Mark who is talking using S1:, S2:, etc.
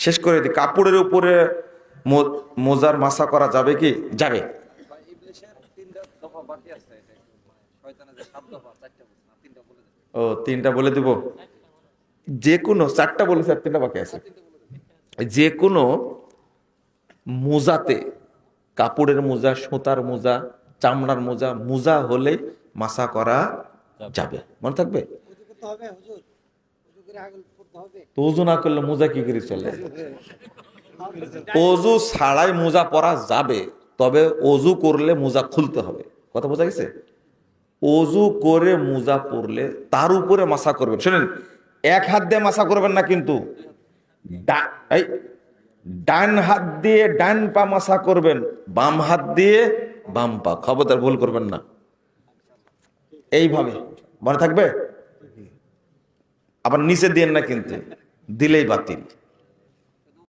S1: শেষ করে দিই, কাপড়ের উপরে মোজার মাসা করা যাবে কি? যাবে। ও, তিনটা বলে দিব। যে কোনো চারটা বলেছে, আর তিনটা বাকি আছে। যে কোনো মোজাতে, কাপড়ের মোজা, সুতার মোজা, চামড়ার মোজা, মোজা হলে মাসা করা যাবে। মনে থাকবে? তো ওযু না করলে মোজা কি করে চলে? ওযু ছাড়াই মোজা পরা যাবে, তবে ওযু করলে মোজা খুলতে হবে। কথা বোঝা গেছে? ওযু করে মোজা পরলে তার উপরে মাসা করবেন। শুনেন, এক হাত দিয়ে মাসা করবেন না কিন্তু, ডান হাত দিয়ে ডান পা মাসা করবেন, বাম হাত দিয়ে বাম পা। খবরদার ভুল করবেন না। এইভাবে মনে থাকবে। আবার নিচে দিয়েন না কিন্তু, দিলেই বাতিল।